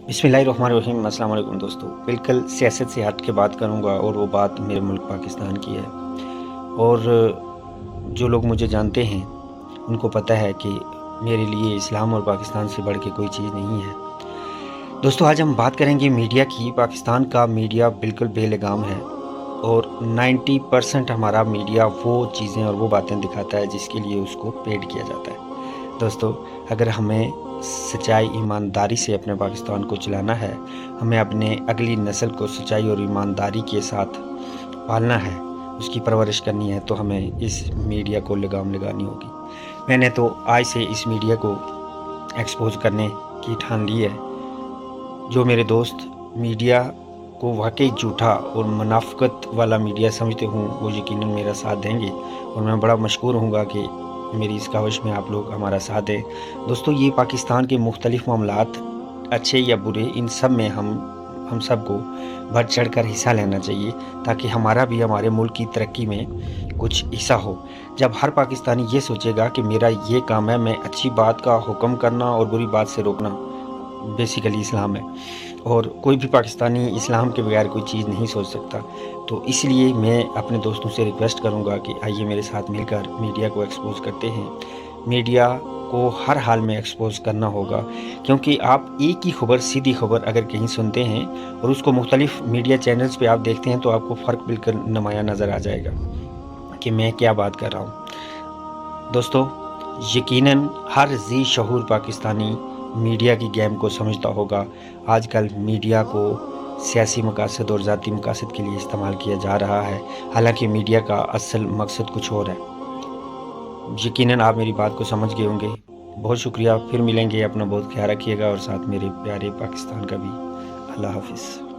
बिस्मिल्लाहिर्रहमानिर्रहीम। अस्सलाम वालेकुम दोस्तों। बिल्कुल सियासत से हट के बात करूँगा और वो बात मेरे मुल्क पाकिस्तान की है। और जो लोग मुझे जानते हैं उनको पता है कि मेरे लिए इस्लाम और पाकिस्तान से बढ़ के कोई चीज़ नहीं है। दोस्तों, आज हम बात करेंगे मीडिया की। पाकिस्तान का मीडिया बिल्कुल बेलगाम है और 90% हमारा मीडिया वो चीज़ें और वो बातें दिखाता है जिसके लिए उसको पेड किया जाता है। दोस्तों, अगर हमें सच्चाई ईमानदारी से अपने पाकिस्तान को चलाना है, हमें अपने अगली नस्ल को सच्चाई और ईमानदारी के साथ पालना है, उसकी परवरिश करनी है, तो हमें इस मीडिया को लगाम लगानी होगी। मैंने तो आज से इस मीडिया को एक्सपोज करने की ठान ली है। जो मेरे दोस्त मीडिया को वाकई झूठा और मुनाफ़िक़त वाला मीडिया समझते हों, वो यकीनन मेरा साथ देंगे और मैं बड़ा मशकूर हूँगा कि मेरी इस काविश में आप लोग हमारा साथ दें। दोस्तों, ये पाकिस्तान के मुख्तलिफ़ मामलात अच्छे या बुरे, इन सब में हम सबको बढ़ चढ़ कर हिस्सा लेना चाहिए ताकि हमारा भी हमारे मुल्क की तरक्की में कुछ हिस्सा हो। जब हर पाकिस्तानी ये सोचेगा कि मेरा ये काम है, मैं अच्छी बात का हुक्म करना और बुरी बात से रोकना बेसिकली इस्लाम है, और कोई भी पाकिस्तानी इस्लाम के बगैर कोई चीज़ नहीं सोच सकता। तो इसलिए मैं अपने दोस्तों से रिक्वेस्ट करूंगा कि आइए मेरे साथ मिलकर मीडिया को एक्सपोज करते हैं। मीडिया को हर हाल में एक्सपोज करना होगा, क्योंकि आप एक ही खबर, सीधी खबर अगर कहीं सुनते हैं और उसको मुख्तलिफ मीडिया चैनल्स पे आप देखते हैं, तो आपको फ़र्क बिल्कुल नुमाया नज़र आ जाएगा कि मैं क्या बात कर रहा हूँ। दोस्तों, यकीनन हर ज़ी शऊर पाकिस्तानी मीडिया की गेम को समझता होगा। आजकल मीडिया को सियासी मकासद और ज़ाती मकासद के लिए इस्तेमाल किया जा रहा है, हालांकि मीडिया का असल मकसद कुछ और है। यकीनन आप मेरी बात को समझ गए होंगे। बहुत शुक्रिया, फिर मिलेंगे। अपना बहुत ख्याल रखिएगा और साथ मेरे प्यारे पाकिस्तान का भी। अल्लाह हाफिज़।